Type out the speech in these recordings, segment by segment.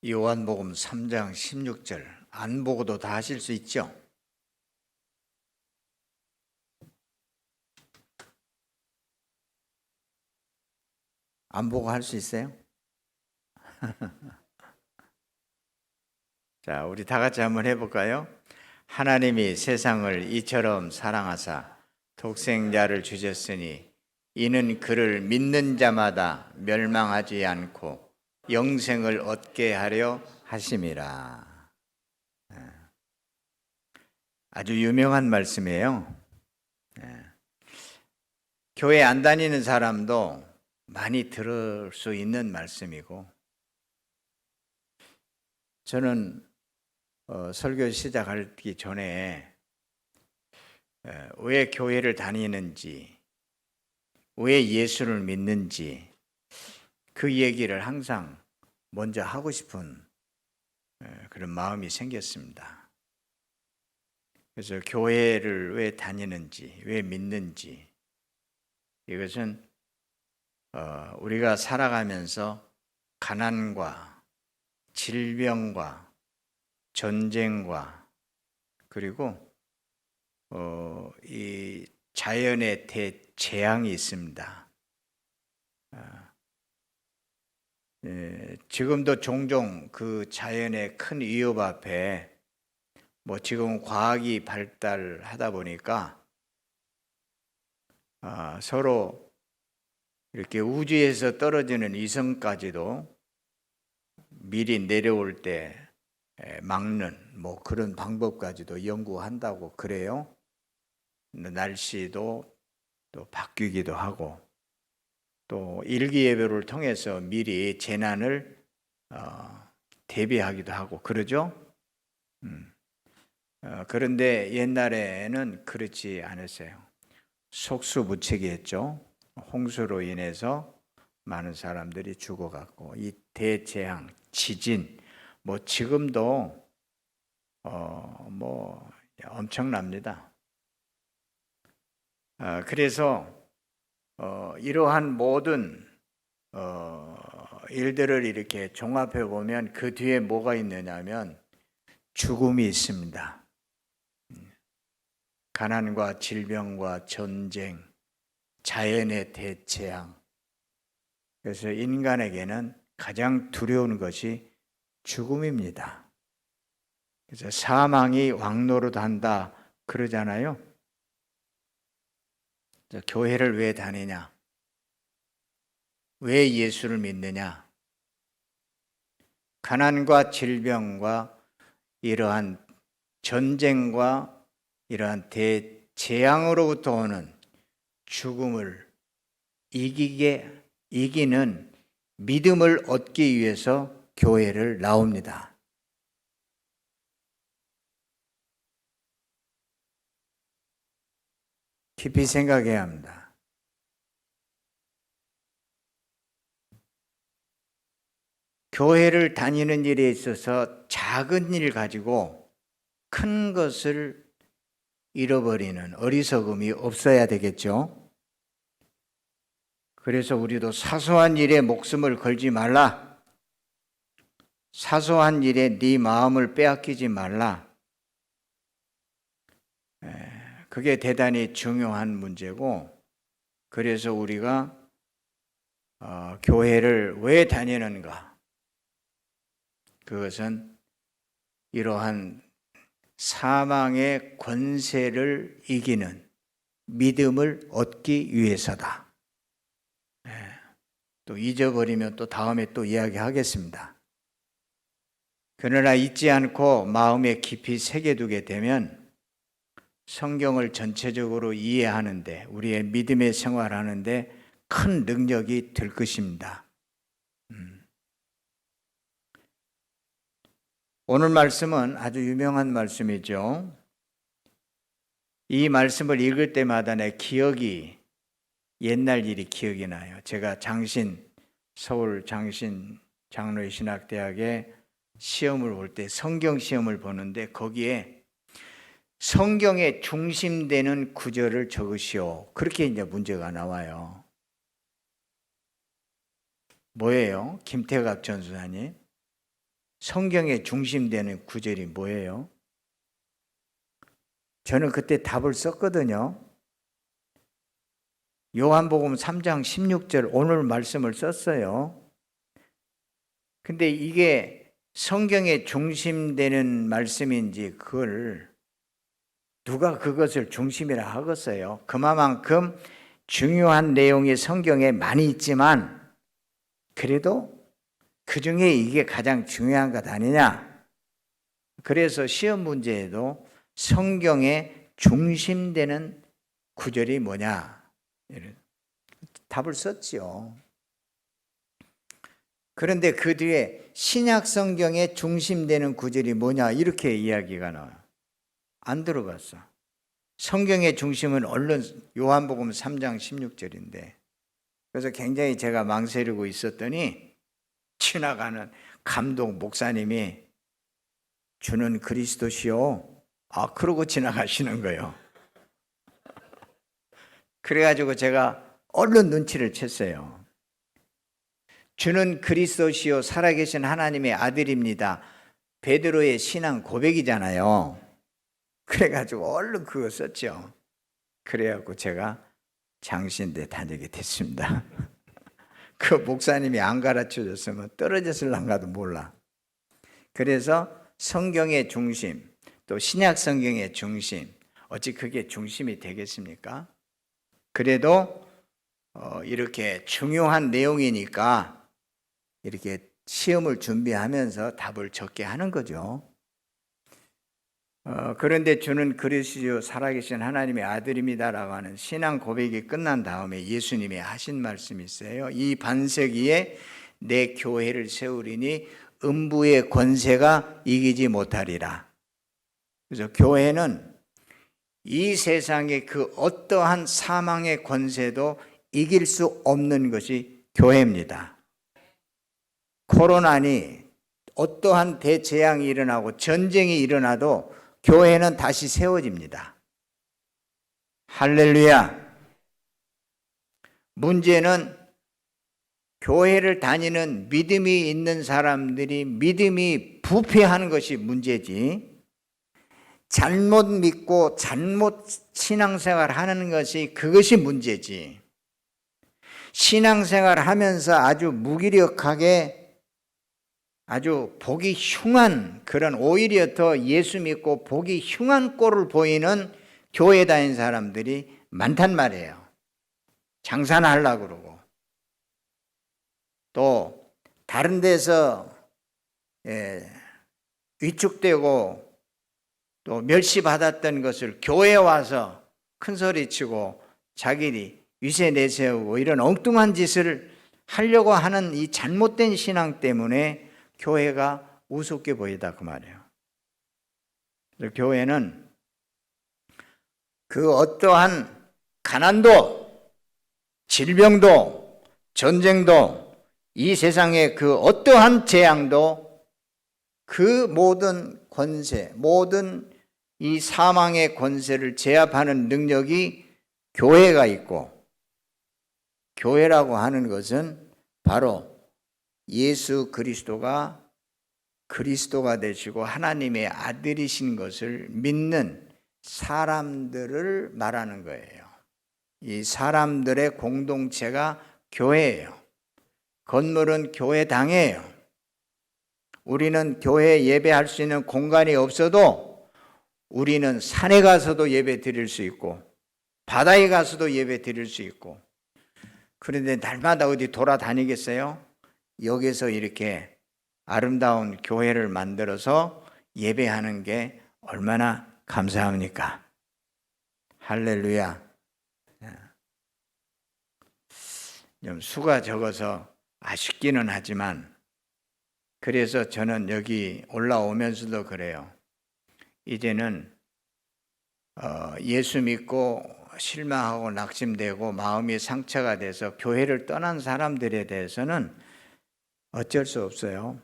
요한복음 3장 16절 안 보고도 다 하실 수 있죠? 안 보고 할 수 있어요? 자, 우리 다 같이 한번 해볼까요? 하나님이 세상을 이처럼 사랑하사 독생자를 주셨으니 이는 그를 믿는 자마다 멸망하지 않고 영생을 얻게 하려 하심이라. 아주 유명한 말씀이에요. 교회 안 다니는 사람도 많이 들을 수 있는 말씀이고, 저는 설교 시작하기 전에 왜 교회를 다니는지, 왜 예수를 믿는지 그 얘기를 항상 먼저 하고 싶은 그런 마음이 생겼습니다. 그래서 교회를 왜 다니는지, 왜 믿는지, 이것은 우리가 살아가면서 가난과 질병과 전쟁과 그리고 이 자연의 대재앙이 있습니다. 지금도 종종 그 자연의 큰 위협 앞에 지금 과학이 발달하다 보니까 서로 이렇게 우주에서 떨어지는 위성까지도 미리 내려올 때 막는 그런 방법까지도 연구한다고 그래요. 날씨도 또 바뀌기도 하고 또 일기예보를 통해서 미리 재난을 대비하기도 하고 그러죠. 그런데 옛날에는 그렇지 않았어요. 속수무책이었죠. 홍수로 인해서 많은 사람들이 죽어갔고 이 대재앙, 지진 지금도 엄청납니다. 그래서 이러한 모든 일들을 이렇게 종합해 보면 그 뒤에 뭐가 있느냐면 죽음이 있습니다. 가난과 질병과 전쟁, 자연의 대재앙. 그래서 인간에게는 가장 두려운 것이 죽음입니다. 그래서 사망이 왕노릇한다 그러잖아요. 교회를 왜 다니냐? 왜 예수를 믿느냐? 가난과 질병과 이러한 전쟁과 이러한 대재앙으로부터 오는 죽음을 이기는 믿음을 얻기 위해서 교회를 나옵니다. 깊이 생각해야 합니다. 교회를 다니는 일에 있어서 작은 일 가지고 큰 것을 잃어버리는 어리석음이 없어야 되겠죠. 그래서 우리도 사소한 일에 목숨을 걸지 말라. 사소한 일에 네 마음을 빼앗기지 말라. 그게 대단히 중요한 문제고, 그래서 우리가 교회를 왜 다니는가? 그것은 이러한 사망의 권세를 이기는 믿음을 얻기 위해서다. 또 잊어버리면 또 다음에 또 이야기하겠습니다. 그러나 잊지 않고 마음에 깊이 새겨두게 되면 성경을 전체적으로 이해하는데, 우리의 믿음의 생활하는데 큰 능력이 될 것입니다. 오늘 말씀은 아주 유명한 말씀이죠. 이 말씀을 읽을 때마다 내 기억이, 옛날 일이 기억이 나요. 제가 서울 장신 장로의 신학대학에 시험을 볼 때 성경 시험을 보는데 거기에 성경에 중심되는 구절을 적으시오. 그렇게 이제 문제가 나와요. 뭐예요? 김태갑 전수사님. 성경의 중심되는 구절이 뭐예요? 저는 그때 답을 썼거든요. 요한복음 3장 16절 오늘 말씀을 썼어요. 근데 이게 성경의 중심되는 말씀인지 누가 그것을 중심이라 하겠어요? 그만큼 중요한 내용이 성경에 많이 있지만 그래도 그 중에 이게 가장 중요한 것 아니냐? 그래서 시험 문제에도 성경에 중심되는 구절이 뭐냐? 답을 썼지요. 그런데 그 뒤에 신약 성경에 중심되는 구절이 뭐냐? 이렇게 이야기가 나와요. 안 들어갔어. 성경의 중심은 얼른 요한복음 3장 16절인데 그래서 굉장히 제가 망설이고 있었더니 지나가는 감독 목사님이 주는 그리스도시요. 그러고 지나가시는 거예요. 그래가지고 제가 얼른 눈치를 챘어요. 주는 그리스도시요 살아계신 하나님의 아들입니다. 베드로의 신앙 고백이잖아요. 그래가지고 얼른 그거 썼죠. 그래갖고 제가 장신대 다니게 됐습니다. 그 목사님이 안 가르쳐줬으면 떨어졌을랑가도 몰라. 그래서 성경의 중심, 또 신약 성경의 중심, 어찌 그게 중심이 되겠습니까? 그래도 이렇게 중요한 내용이니까 이렇게 시험을 준비하면서 답을 적게 하는 거죠. 그런데 주는 그리스도 살아계신 하나님의 아들입니다라고 하는 신앙 고백이 끝난 다음에 예수님이 하신 말씀이 있어요. 이 반세기에 내 교회를 세우리니 음부의 권세가 이기지 못하리라. 그래서 교회는 이 세상의 그 어떠한 사망의 권세도 이길 수 없는 것이 교회입니다. 코로나니 어떠한 대재앙이 일어나고 전쟁이 일어나도 교회는 다시 세워집니다. 할렐루야. 문제는 교회를 다니는 믿음이 있는 사람들이 믿음이 부패하는 것이 문제지, 잘못 믿고 잘못 신앙생활 하는 것이 그것이 문제지, 신앙생활 하면서 아주 무기력하게 아주 보기 흉한, 그런 오히려 더 예수 믿고 보기 흉한 꼴을 보이는 교회 다니는 사람들이 많단 말이에요. 장사나 하려고 그러고 또 다른 데서 위축되고 또 멸시받았던 것을 교회에 와서 큰 소리치고 자기들이 위세 내세우고 이런 엉뚱한 짓을 하려고 하는 이 잘못된 신앙 때문에 교회가 우습게 보이다 그 말이에요. 그래서 교회는 그 어떠한 가난도, 질병도, 전쟁도, 이 세상의 그 어떠한 재앙도, 그 모든 권세, 모든 이 사망의 권세를 제압하는 능력이 교회가 있고, 교회라고 하는 것은 바로 예수 그리스도가 되시고 하나님의 아들이신 것을 믿는 사람들을 말하는 거예요. 이 사람들의 공동체가 교회예요. 건물은 교회당이에요. 우리는 교회에 예배할 수 있는 공간이 없어도 우리는 산에 가서도 예배 드릴 수 있고 바다에 가서도 예배 드릴 수 있고, 그런데 날마다 어디 돌아다니겠어요? 여기서 이렇게 아름다운 교회를 만들어서 예배하는 게 얼마나 감사합니까? 할렐루야. 좀 수가 적어서 아쉽기는 하지만, 그래서 저는 여기 올라오면서도 그래요. 이제는 예수 믿고 실망하고 낙심되고 마음이 상처가 돼서 교회를 떠난 사람들에 대해서는 어쩔 수 없어요.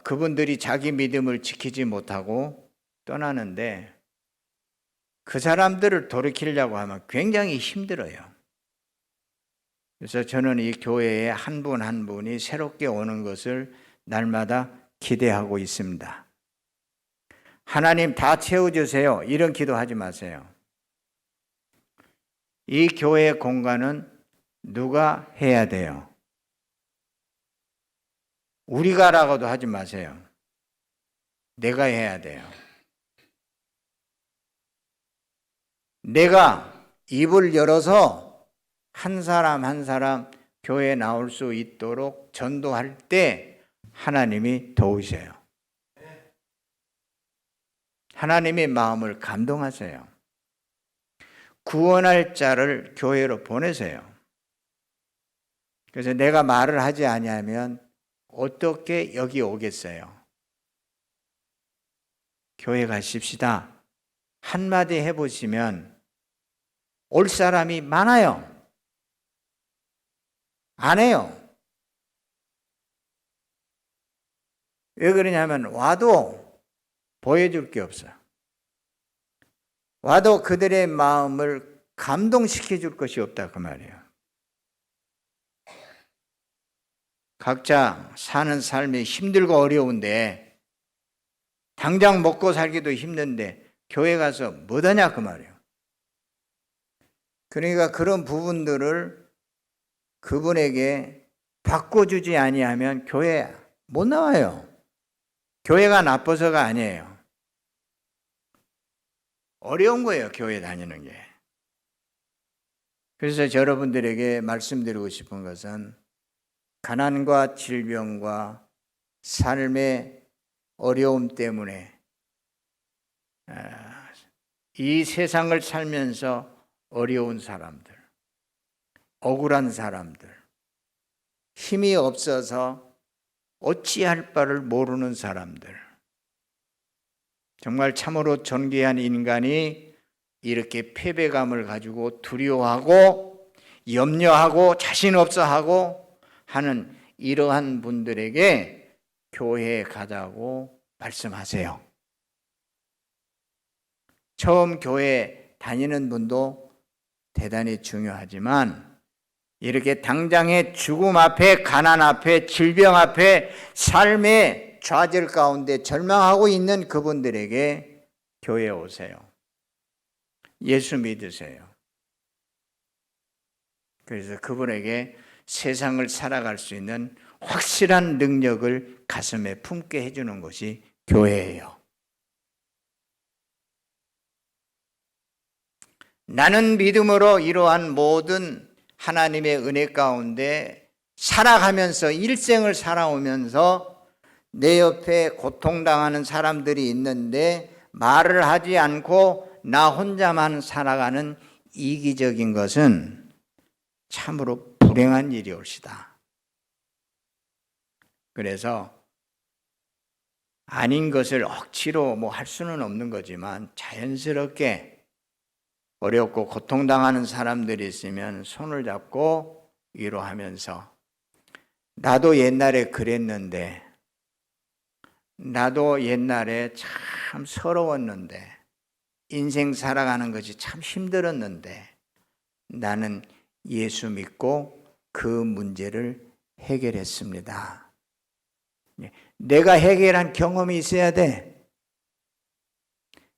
그분들이 자기 믿음을 지키지 못하고 떠나는데 그 사람들을 돌이키려고 하면 굉장히 힘들어요. 그래서 저는 이 교회에 한 분 한 분이 새롭게 오는 것을 날마다 기대하고 있습니다. 하나님 다 채워주세요. 이런 기도하지 마세요. 이 교회의 공간은 누가 해야 돼요? 우리가라고도 하지 마세요. 내가 해야 돼요. 내가 입을 열어서 한 사람 한 사람 교회에 나올 수 있도록 전도할 때 하나님이 도우셔요. 하나님의 마음을 감동하세요. 구원할 자를 교회로 보내세요. 그래서 내가 말을 하지 아니하면 어떻게 여기 오겠어요? 교회 가십시다. 한마디 해보시면 올 사람이 많아요. 안 해요. 왜 그러냐면 와도 보여줄 게 없어요. 와도 그들의 마음을 감동시켜 줄 것이 없다 그 말이에요. 각자 사는 삶이 힘들고 어려운데 당장 먹고 살기도 힘든데 교회 가서 뭐하냐 그 말이에요. 그러니까 그런 부분들을 그분에게 바꿔주지 아니하면 교회 못 나와요. 교회가 나빠서가 아니에요. 어려운 거예요, 교회 다니는 게. 그래서 여러분들에게 말씀드리고 싶은 것은 가난과 질병과 삶의 어려움 때문에 이 세상을 살면서 어려운 사람들, 억울한 사람들, 힘이 없어서 어찌할 바를 모르는 사람들, 정말 참으로 존귀한 인간이 이렇게 패배감을 가지고 두려워하고 염려하고 자신 없어하고 하는 이러한 분들에게 교회에 가자고 말씀하세요. 처음 교회 다니는 분도 대단히 중요하지만 이렇게 당장의 죽음 앞에, 가난 앞에, 질병 앞에, 삶의 좌절 가운데 절망하고 있는 그분들에게 교회에 오세요. 예수 믿으세요. 그래서 그분에게 세상을 살아갈 수 있는 확실한 능력을 가슴에 품게 해주는 것이 교회예요. 나는 믿음으로 이러한 모든 하나님의 은혜 가운데 살아가면서 일생을 살아오면서 내 옆에 고통당하는 사람들이 있는데 말을 하지 않고 나 혼자만 살아가는 이기적인 것은 참으로 불행한 일이 올시다. 그래서 아닌 것을 억지로 할 수는 없는 거지만 자연스럽게 어렵고 고통당하는 사람들이 있으면 손을 잡고 위로하면서 나도 옛날에 그랬는데 나도 옛날에 참 서러웠는데 인생 살아가는 것이 참 힘들었는데 나는 예수 믿고 그 문제를 해결했습니다. 내가 해결한 경험이 있어야 돼.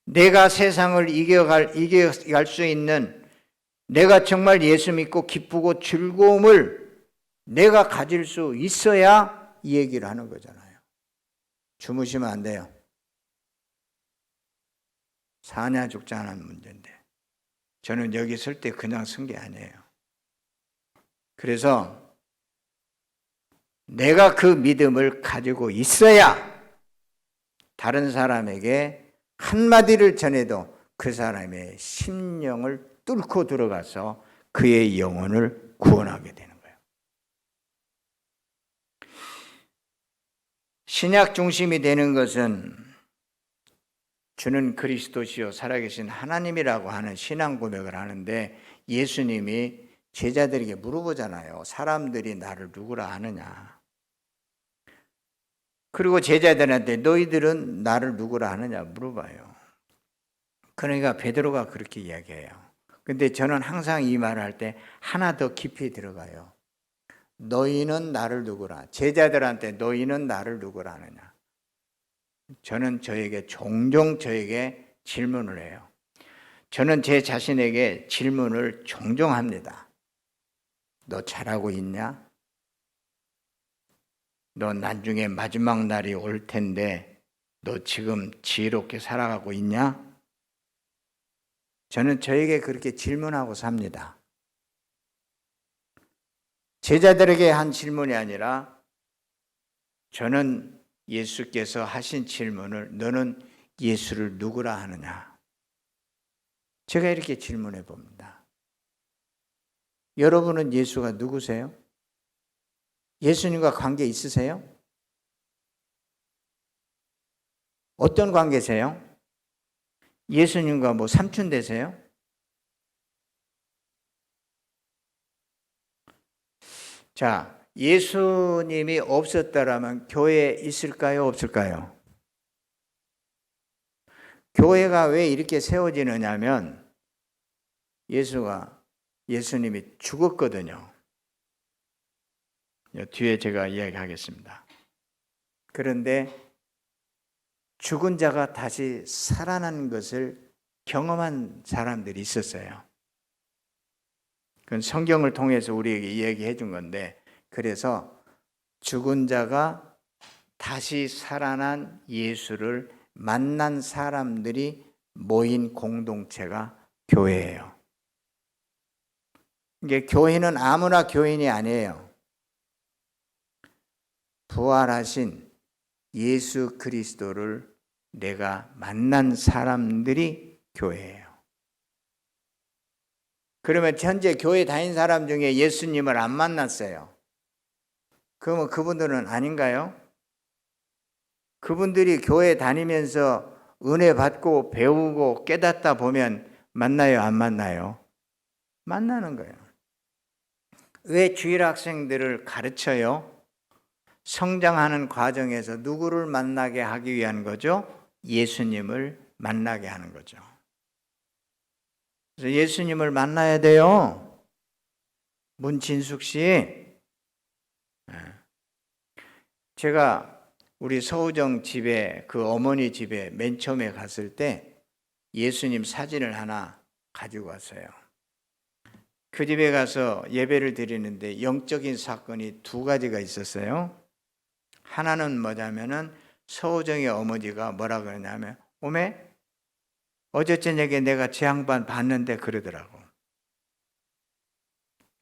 내가 세상을 이겨갈 수 있는, 내가 정말 예수 믿고 기쁘고 즐거움을 내가 가질 수 있어야 이 얘기를 하는 거잖아요. 주무시면 안 돼요. 사냐 죽자는 문제인데 저는 여기 설 때 그냥 쓴 게 아니에요. 그래서 내가 그 믿음을 가지고 있어야 다른 사람에게 한마디를 전해도 그 사람의 심령을 뚫고 들어가서 그의 영혼을 구원하게 되는 거예요. 신약 중심이 되는 것은 주는 그리스도시요 살아계신 하나님이라고 하는 신앙 고백을 하는데 예수님이 제자들에게 물어보잖아요. 사람들이 나를 누구라 하느냐. 그리고 제자들한테 너희들은 나를 누구라 하느냐 물어봐요. 그러니까 베드로가 그렇게 이야기해요. 근데 저는 항상 이 말을 할 때 하나 더 깊이 들어가요. 너희는 나를 누구라. 제자들한테 너희는 나를 누구라 하느냐. 저는 종종 저에게 질문을 해요. 저는 제 자신에게 질문을 종종 합니다. 너 잘하고 있냐? 너 나중에 마지막 날이 올 텐데 너 지금 지혜롭게 살아가고 있냐? 저는 저에게 그렇게 질문하고 삽니다. 제자들에게 한 질문이 아니라 저는 예수께서 하신 질문을 너는 예수를 누구라 하느냐? 제가 이렇게 질문해 봅니다. 여러분은 예수가 누구세요? 예수님과 관계 있으세요? 어떤 관계세요? 예수님과 뭐 삼촌 되세요? 자, 예수님이 없었다라면 교회에 있을까요? 없을까요? 교회가 왜 이렇게 세워지느냐면 예수님이 죽었거든요. 뒤에 제가 이야기하겠습니다. 그런데 죽은 자가 다시 살아난 것을 경험한 사람들이 있었어요. 그건 성경을 통해서 우리에게 이야기해 준 건데, 그래서 죽은 자가 다시 살아난 예수를 만난 사람들이 모인 공동체가 교회예요. 이게 교회는 아무나 교인이 아니에요. 부활하신 예수 그리스도를 내가 만난 사람들이 교회예요. 그러면 현재 교회 다닌 사람 중에 예수님을 안 만났어요. 그러면 그분들은 아닌가요? 그분들이 교회 다니면서 은혜 받고 배우고 깨닫다 보면 만나요, 안 만나요? 만나는 거예요. 왜 주일 학생들을 가르쳐요? 성장하는 과정에서 누구를 만나게 하기 위한 거죠? 예수님을 만나게 하는 거죠. 그래서 예수님을 만나야 돼요. 문진숙 씨. 제가 우리 서우정 집에, 그 어머니 집에 맨 처음에 갔을 때 예수님 사진을 하나 가지고 왔어요. 그 집에 가서 예배를 드리는데 영적인 사건이 두 가지가 있었어요. 하나는 뭐냐면은 서우정의 어머니가 뭐라 그러냐면 오메 어제 저녁에 내가 제 양반 봤는데 그러더라고.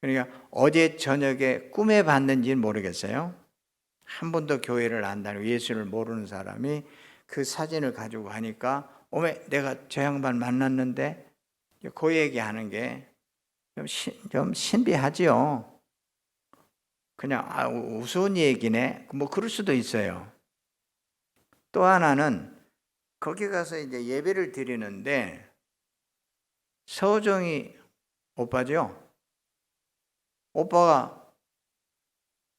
그러니까 어제 저녁에 꿈에 봤는지는 모르겠어요. 한 번도 교회를 안 다니고 예수를 모르는 사람이 그 사진을 가지고 가니까 오메 내가 저 양반 만났는데 그 얘기하는 게 좀 신비하지요. 그냥 우스운 얘기네. 뭐 그럴 수도 있어요. 또 하나는 거기 가서 이제 예배를 드리는데 서우정이 오빠죠. 오빠가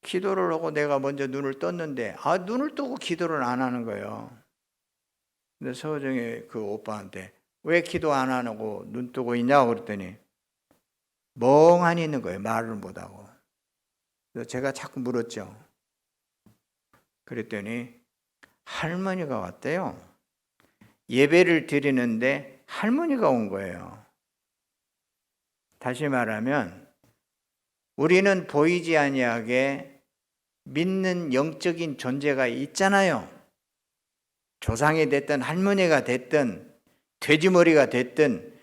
기도를 하고 내가 먼저 눈을 떴는데 눈을 뜨고 기도를 안 하는 거예요. 근데 서우정이 그 오빠한테 왜 기도 안 하고 눈 뜨고 있냐고 그랬더니 멍하니 있는 거예요. 말을 못하고. 그래서 제가 자꾸 물었죠. 그랬더니 할머니가 왔대요. 예배를 드리는데 할머니가 온 거예요. 다시 말하면 우리는 보이지 아니하게 믿는 영적인 존재가 있잖아요. 조상이 됐든 할머니가 됐든 돼지머리가 됐든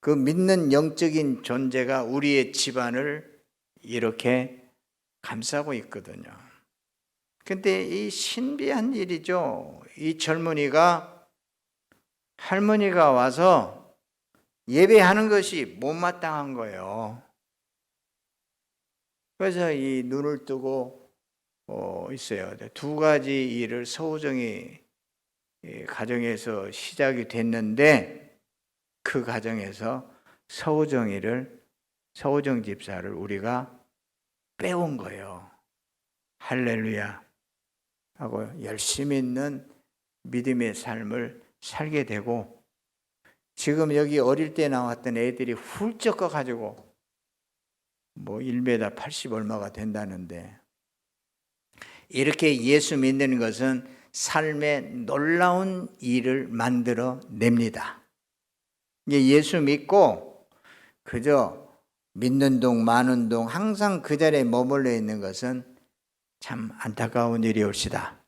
그 믿는 영적인 존재가 우리의 집안을 이렇게 감싸고 있거든요. 근데 이 신비한 일이죠. 이 젊은이가 할머니가 와서 예배하는 것이 못마땅한 거예요. 그래서 이 눈을 뜨고 있어요. 두 가지 일을 서우정이 가정에서 시작이 됐는데 그 가정에서 서우정 집사를 우리가 빼온 거예요. 할렐루야 하고 열심히 있는 믿음의 삶을 살게 되고 지금 여기 어릴 때 나왔던 애들이 훌쩍 커가지고 뭐 1m 80 얼마가 된다는데 이렇게 예수 믿는 것은 삶에 놀라운 일을 만들어 냅니다. 예수 믿고 그저 믿는 동 마는 동 항상 그 자리에 머물러 있는 것은 참 안타까운 일이옵시다.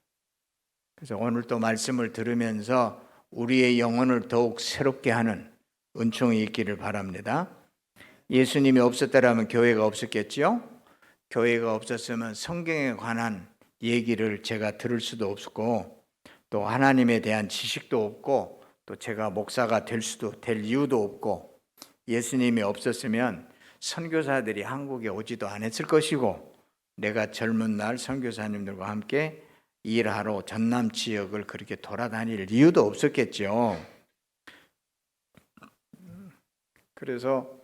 그래서 오늘 또 말씀을 들으면서 우리의 영혼을 더욱 새롭게 하는 은총이 있기를 바랍니다. 예수님이 없었더라면 교회가 없었겠죠? 교회가 없었으면 성경에 관한 얘기를 제가 들을 수도 없고 또 하나님에 대한 지식도 없고 또 제가 목사가 될 이유도 없고 예수님이 없었으면 선교사들이 한국에 오지도 않았을 것이고 내가 젊은 날 선교사님들과 함께 일하러 전남 지역을 그렇게 돌아다닐 이유도 없었겠죠. 그래서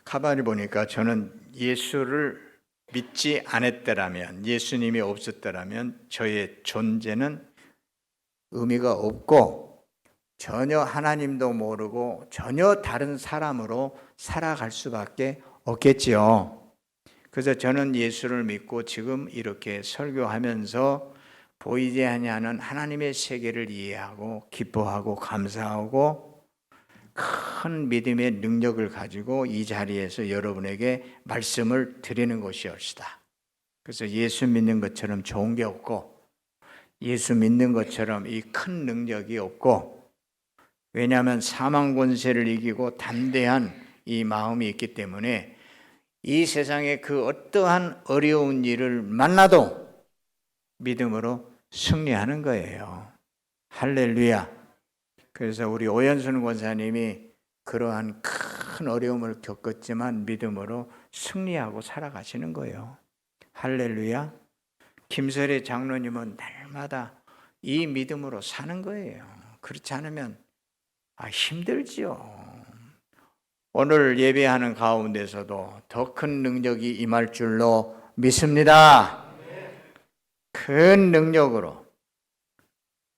가만히 보니까 저는 예수를 믿지 않았더라면, 예수님이 없었더라면 저의 존재는 의미가 없고 전혀 하나님도 모르고 전혀 다른 사람으로 살아갈 수밖에 없겠지요. 그래서 저는 예수를 믿고 지금 이렇게 설교하면서 보이지 아니하는 하나님의 세계를 이해하고 기뻐하고 감사하고 큰 믿음의 능력을 가지고 이 자리에서 여러분에게 말씀을 드리는 것이옵시다. 그래서 예수 믿는 것처럼 좋은 게 없고 예수 믿는 것처럼 이 큰 능력이 없고 왜냐하면 사망 권세를 이기고 담대한 이 마음이 있기 때문에 이 세상에 그 어떠한 어려운 일을 만나도 믿음으로 승리하는 거예요. 할렐루야. 그래서 우리 오연순 권사님이 그러한 큰 어려움을 겪었지만 믿음으로 승리하고 살아가시는 거예요. 할렐루야. 김설의 장로님은 날마다 이 믿음으로 사는 거예요. 그렇지 않으면 힘들지요. 오늘 예배하는 가운데서도 더 큰 능력이 임할 줄로 믿습니다. 큰 능력으로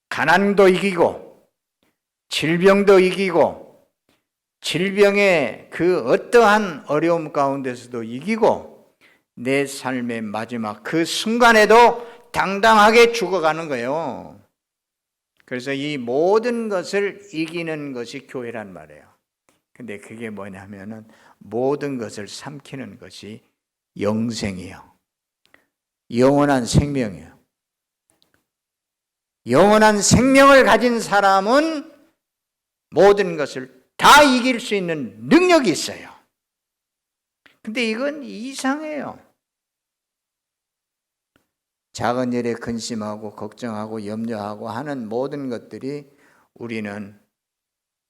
가난도 이기고 질병도 이기고 질병의 그 어떠한 어려움 가운데서도 이기고 내 삶의 마지막 그 순간에도 당당하게 죽어가는 거예요. 그래서 이 모든 것을 이기는 것이 교회란 말이에요. 근데 그게 뭐냐면은 모든 것을 삼키는 것이 영생이에요. 영원한 생명이에요. 영원한 생명을 가진 사람은 모든 것을 다 이길 수 있는 능력이 있어요. 근데 이건 이상해요. 작은 일에 근심하고 걱정하고 염려하고 하는 모든 것들이 우리는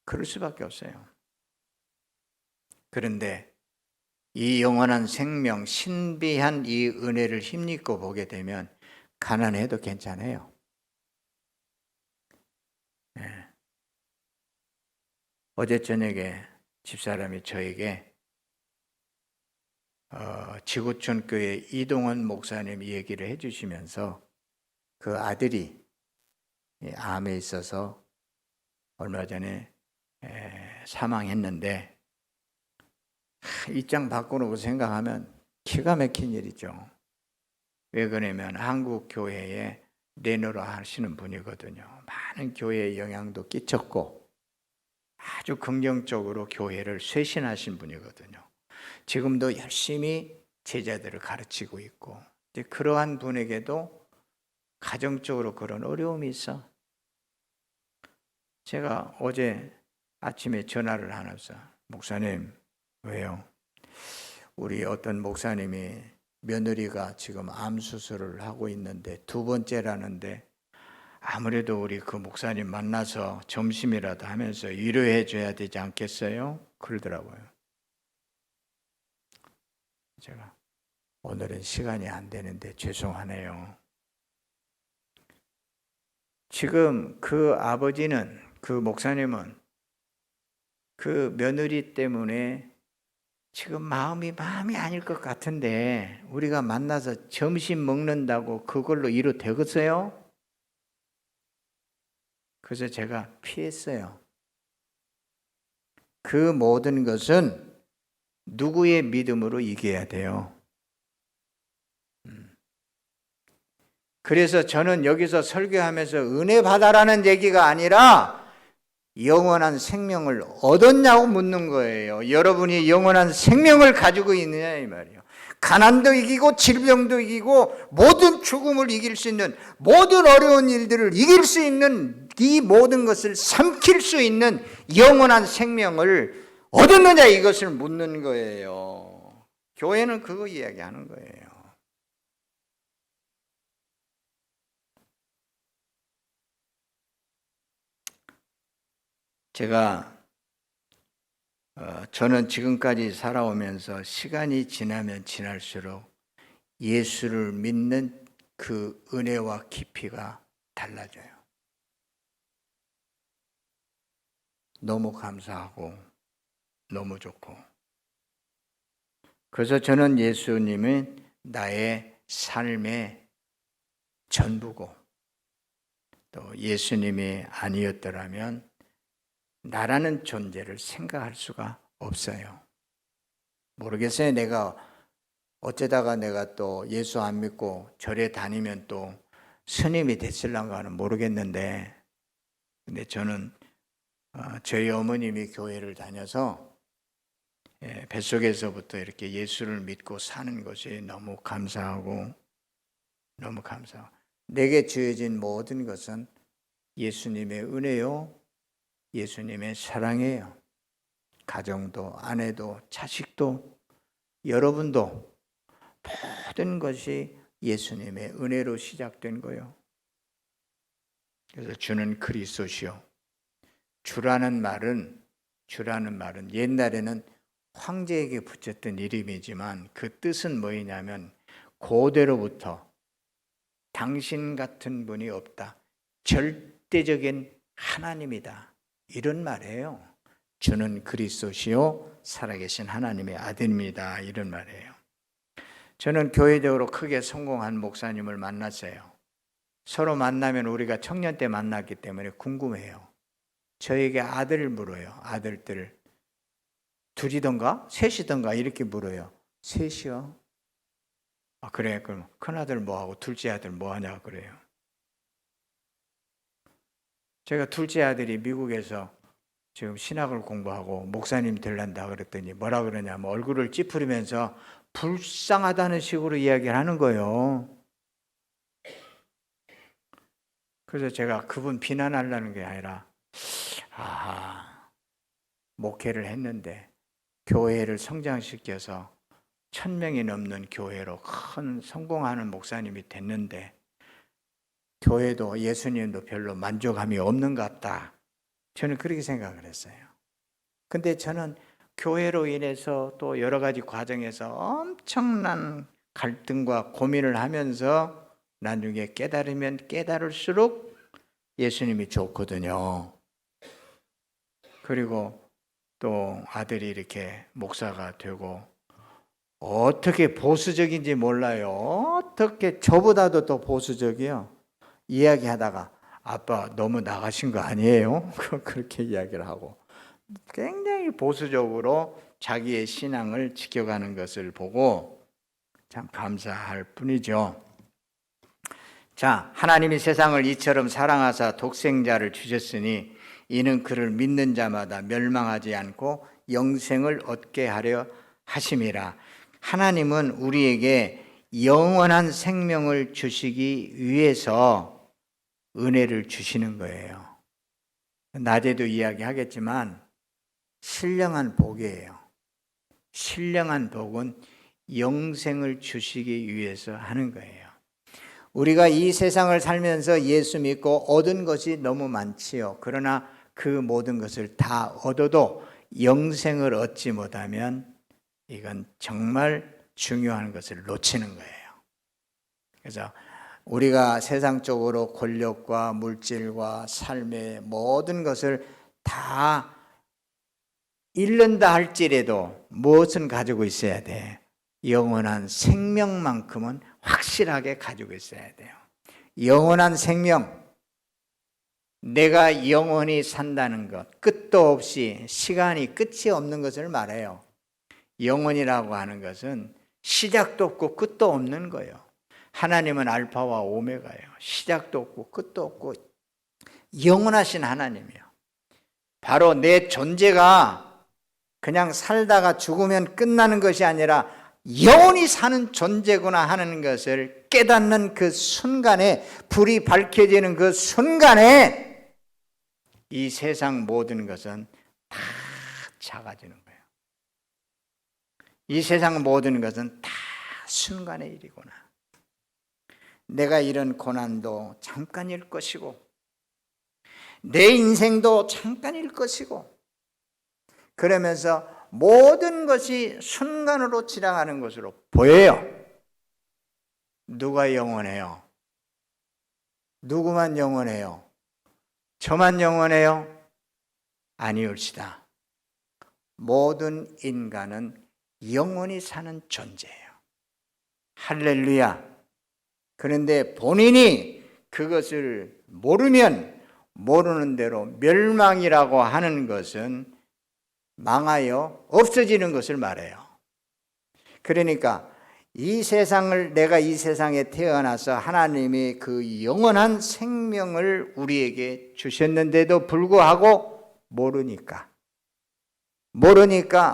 그럴 수밖에 없어요. 그런데 이 영원한 생명, 신비한 이 은혜를 힘입고 보게 되면 가난해도 괜찮아요. 네. 어제 저녁에 집사람이 저에게 지구촌 교회 이동원 목사님 얘기를 해주시면서 그 아들이 암에 있어서 얼마 전에 사망했는데 입장 바꾸는 거 생각하면 기가 막힌 일이죠. 왜 그러냐면 한국 교회에 내노라 하시는 분이거든요. 많은 교회에 영향도 끼쳤고 아주 긍정적으로 교회를 쇄신하신 분이거든요. 지금도 열심히 제자들을 가르치고 있고 이제 그러한 분에게도 가정적으로 그런 어려움이 있어. 제가 어제 아침에 전화를 하면서 목사님 왜요? 우리 어떤 목사님이 며느리가 지금 암 수술을 하고 있는데 2번째라는데 아무래도 우리 그 목사님 만나서 점심이라도 하면서 위로해 줘야 되지 않겠어요? 그러더라고요. 제가 오늘은 시간이 안 되는데 죄송하네요. 지금 그 아버지는 그 목사님은 그 며느리 때문에 지금 마음이 아닐 것 같은데 우리가 만나서 점심 먹는다고 그걸로 이루 되겠어요? 그래서 제가 피했어요. 그 모든 것은 누구의 믿음으로 이겨야 돼요? 그래서 저는 여기서 설교하면서 은혜 받아라는 얘기가 아니라 영원한 생명을 얻었냐고 묻는 거예요. 여러분이 영원한 생명을 가지고 있느냐 이 말이에요. 가난도 이기고 질병도 이기고 모든 죽음을 이길 수 있는, 모든 어려운 일들을 이길 수 있는, 이 모든 것을 삼킬 수 있는 영원한 생명을 얻었느냐, 이것을 묻는 거예요. 교회는 그거 이야기하는 거예요. 저는 지금까지 살아오면서 시간이 지나면 지날수록 예수를 믿는 그 은혜와 깊이가 달라져요. 너무 감사하고 너무 좋고. 그래서 저는 예수님은 나의 삶의 전부고, 또 예수님이 아니었더라면 나라는 존재를 생각할 수가 없어요. 모르겠어요. 내가 어쩌다가 내가 또 예수 안 믿고 절에 다니면 또 스님이 됐을란가는 모르겠는데, 근데 저는 저희 어머님이 교회를 다녀서 뱃속에서부터 이렇게 예수를 믿고 사는 것이 너무 감사하고 너무 감사하고, 내게 주어진 모든 것은 예수님의 은혜요, 예수님의 사랑이에요. 가정도, 아내도, 자식도, 여러분도, 모든 것이 예수님의 은혜로 시작된 거예요. 그래서 주는 그리스도시요. 주라는 말은 옛날에는 황제에게 붙였던 이름이지만 그 뜻은 뭐냐면 고대로부터 당신 같은 분이 없다, 절대적인 하나님이다, 이런 말이에요. 주는 그리스도시요 살아계신 하나님의 아들입니다, 이런 말이에요. 저는 교회적으로 크게 성공한 목사님을 만났어요. 서로 만나면 우리가 청년 때 만났기 때문에 궁금해요. 저에게 아들을 물어요. 아들들 둘이던가 셋이던가 이렇게 물어요. 셋이요? 아, 그래. 그럼 큰아들 뭐하고 둘째 아들 뭐하냐 그래요. 제가 둘째 아들이 미국에서 지금 신학을 공부하고 목사님 되란다 그랬더니 뭐라 그러냐면 얼굴을 찌푸리면서 불쌍하다는 식으로 이야기를 하는 거예요. 그래서 제가 그분 비난하려는 게 아니라, 목회를 했는데 교회를 성장시켜서 1000명이 넘는 교회로 큰 성공하는 목사님이 됐는데 교회도 예수님도 별로 만족함이 없는 것 같다, 저는 그렇게 생각을 했어요. 근데 저는 교회로 인해서 또 여러 가지 과정에서 엄청난 갈등과 고민을 하면서 나중에 깨달으면 깨달을수록 예수님이 좋거든요. 그리고 또 아들이 이렇게 목사가 되고 어떻게 보수적인지 몰라요. 어떻게 저보다도 더 보수적이요. 이야기하다가 아빠 너무 나가신 거 아니에요? 그렇게 이야기를 하고 굉장히 보수적으로 자기의 신앙을 지켜가는 것을 보고 참 감사할 뿐이죠. 자, 하나님이 세상을 이처럼 사랑하사 독생자를 주셨으니 이는 그를 믿는 자마다 멸망하지 않고 영생을 얻게 하려 하심이라. 하나님은 우리에게 영원한 생명을 주시기 위해서 은혜를 주시는 거예요. 낮에도 이야기하겠지만 신령한 복이에요. 신령한 복은 영생을 주시기 위해서 하는 거예요. 우리가 이 세상을 살면서 예수 믿고 얻은 것이 너무 많지요. 그러나 그 모든 것을 다 얻어도 영생을 얻지 못하면 이건 정말 중요한 것을 놓치는 거예요. 그래서 우리가 세상적으로 권력과 물질과 삶의 모든 것을 다 잃는다 할지라도 무엇은 가지고 있어야 돼? 영원한 생명만큼은 확실하게 가지고 있어야 돼요. 영원한 생명, 내가 영원히 산다는 것, 끝도 없이 시간이 끝이 없는 것을 말해요. 영원이라고 하는 것은 시작도 없고 끝도 없는 거예요. 하나님은 알파와 오메가예요. 시작도 없고 끝도 없고 영원하신 하나님이에요. 바로 내 존재가 그냥 살다가 죽으면 끝나는 것이 아니라 영원히 사는 존재구나 하는 것을 깨닫는 그 순간에, 불이 밝혀지는 그 순간에 이 세상 모든 것은 다 작아지는 거예요. 이 세상 모든 것은 다 순간의 일이구나. 내가 이런 고난도 잠깐일 것이고 내 인생도 잠깐일 것이고, 그러면서 모든 것이 순간으로 지나가는 것으로 보여요. 누가 영원해요? 누구만 영원해요? 저만 영원해요? 아니올시다. 모든 인간은 영원히 사는 존재예요. 할렐루야. 그런데 본인이 그것을 모르면 모르는 대로 멸망이라고 하는 것은 망하여 없어지는 것을 말해요. 그러니까 이 세상을, 내가 이 세상에 태어나서 하나님이 그 영원한 생명을 우리에게 주셨는데도 불구하고 모르니까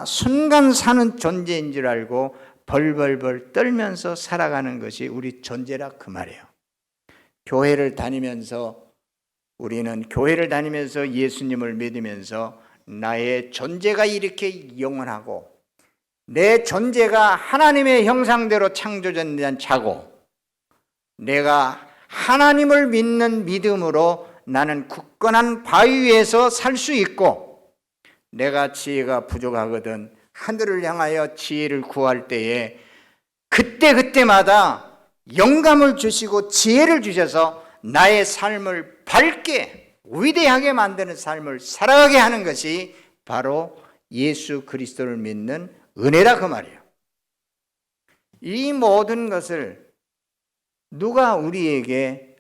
순간 사는 존재인 줄 알고 벌벌벌 떨면서 살아가는 것이 우리 존재라 그 말이에요. 우리는 교회를 다니면서 예수님을 믿으면서 나의 존재가 이렇게 영원하고 내 존재가 하나님의 형상대로 창조된 자고 내가 하나님을 믿는 믿음으로 나는 굳건한 바위 위에서 살 수 있고, 내가 지혜가 부족하거든 하늘을 향하여 지혜를 구할 때에 그때마다 영감을 주시고 지혜를 주셔서 나의 삶을 밝게 위대하게 만드는 삶을 살아가게 하는 것이 바로 예수 그리스도를 믿는 은혜라 그 말이에요. 이 모든 것을 누가 우리에게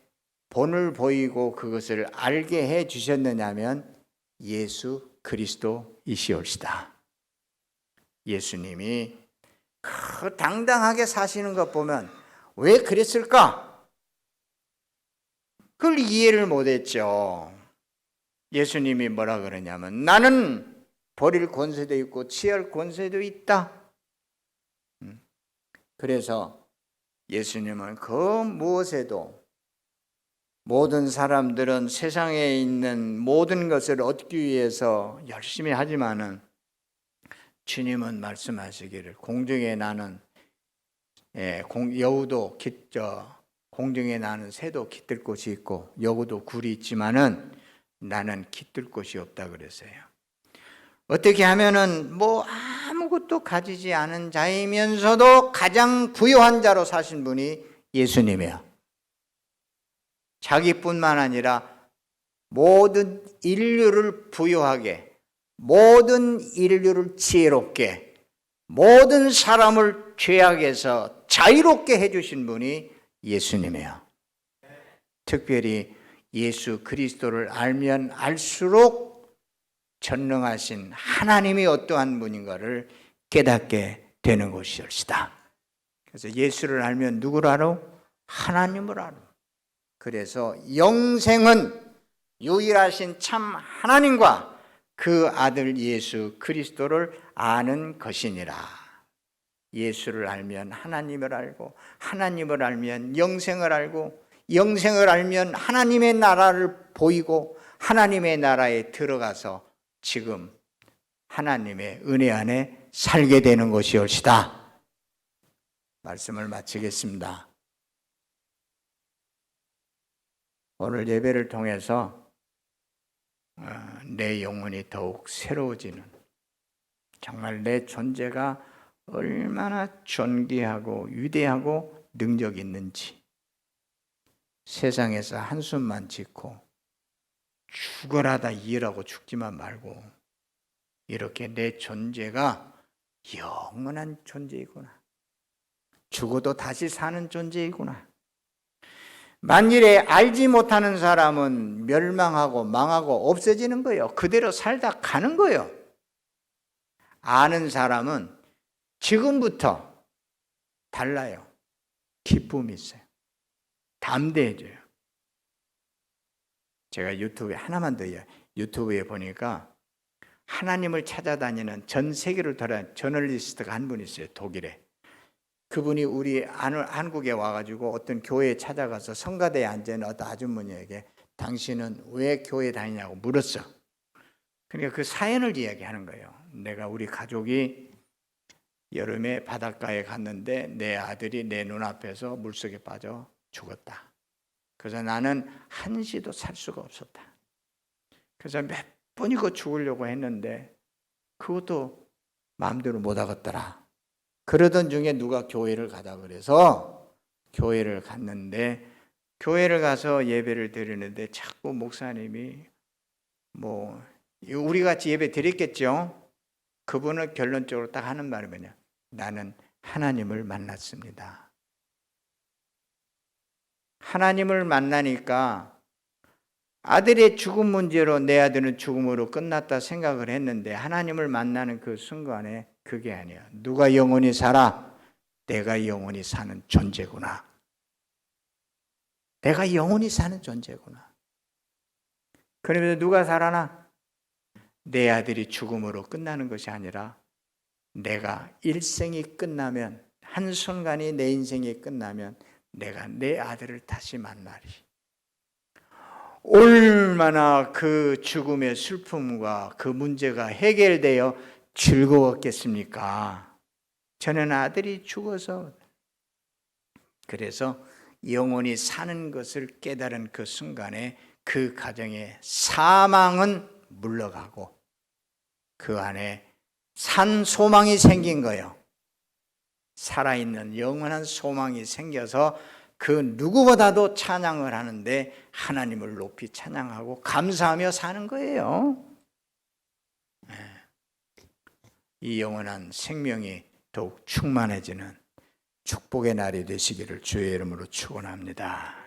본을 보이고 그것을 알게 해 주셨느냐면 예수 그리스도이시올시다. 예수님이 그 당당하게 사시는 것 보면 왜 그랬을까? 그걸 이해를 못했죠. 예수님이 뭐라 그러냐면 나는 버릴 권세도 있고 취할 권세도 있다. 그래서 예수님은 그 무엇에도, 모든 사람들은 세상에 있는 모든 것을 얻기 위해서 열심히 하지만은 주님은 말씀하시기를 공중에 나는 여우도 공중에 나는 새도 깃들 곳이 있고 여우도 굴이 있지만은 나는 깃들 곳이 없다 그랬어요. 어떻게 하면은 아무것도 가지지 않은 자이면서도 가장 부유한 자로 사신 분이 예수님이에요. 자기뿐만 아니라 모든 인류를 부유하게, 모든 인류를 지혜롭게, 모든 사람을 죄악에서 자유롭게 해주신 분이 예수님이에요. 특별히 예수 그리스도를 알면 알수록 전능하신 하나님이 어떠한 분인가를 깨닫게 되는 것이옵시다. 그래서 예수를 알면 누구를 알아? 하나님을 알아. 그래서 영생은 유일하신 참 하나님과 그 아들 예수 그리스도를 아는 것이니라. 예수를 알면 하나님을 알고, 하나님을 알면 영생을 알고, 영생을 알면 하나님의 나라를 보이고, 하나님의 나라에 들어가서 지금 하나님의 은혜 안에 살게 되는 것이올시다. 말씀을 마치겠습니다. 오늘 예배를 통해서 내 영혼이 더욱 새로워지는, 정말 내 존재가 얼마나 존귀하고 위대하고 능력 있는지, 세상에서 한숨만 짓고 죽어라다 일하고 죽지만 말고 이렇게 내 존재가 영원한 존재이구나, 죽어도 다시 사는 존재이구나. 만일에 알지 못하는 사람은 멸망하고 망하고 없어지는 거예요. 그대로 살다 가는 거예요. 아는 사람은 지금부터 달라요. 기쁨이 있어요. 담대해져요. 제가 유튜브에 하나만 더요. 유튜브에 보니까 하나님을 찾아다니는 전 세계를 돌아다니는 저널리스트가 한 분 있어요. 독일에. 그분이 우리 한국에 와가지고 어떤 교회에 찾아가서 성가대에 앉아있는 어떤 아주머니에게 당신은 왜 교회 다니냐고 물었어. 그러니까 그 사연을 이야기하는 거예요. 내가 우리 가족이 여름에 바닷가에 갔는데 내 아들이 내 눈앞에서 물속에 빠져 죽었다. 그래서 나는 한시도 살 수가 없었다. 그래서 몇 번이고 죽으려고 했는데 그것도 마음대로 못 하겠더라. 그러던 중에 누가 교회를 가자 그래서 교회를 갔는데 교회를 가서 예배를 드리는데 자꾸 목사님이 뭐 우리 같이 예배 드렸겠죠. 그분은 결론적으로 딱 하는 말이 뭐냐? 나는 하나님을 만났습니다. 하나님을 만나니까 아들의 죽음 문제로 내 아들은 죽음으로 끝났다 생각을 했는데 하나님을 만나는 그 순간에 그게 아니야. 누가 영원히 살아? 내가 영원히 사는 존재구나. 내가 영원히 사는 존재구나. 그러면서 누가 살아나? 내 아들이 죽음으로 끝나는 것이 아니라 내가 일생이 끝나면 한순간이 내 인생이 끝나면 내가 내 아들을 다시 만나리. 얼마나 그 죽음의 슬픔과 그 문제가 해결되어 즐거웠겠습니까? 저는 아들이 죽어서 그래서 영원히 사는 것을 깨달은 그 순간에 그 가정에 사망은 물러가고 그 안에 산 소망이 생긴 거예요. 살아있는 영원한 소망이 생겨서 그 누구보다도 찬양을 하는데 하나님을 높이 찬양하고 감사하며 사는 거예요. 이 영원한 생명이 더욱 충만해지는 축복의 날이 되시기를 주의 이름으로 축원합니다.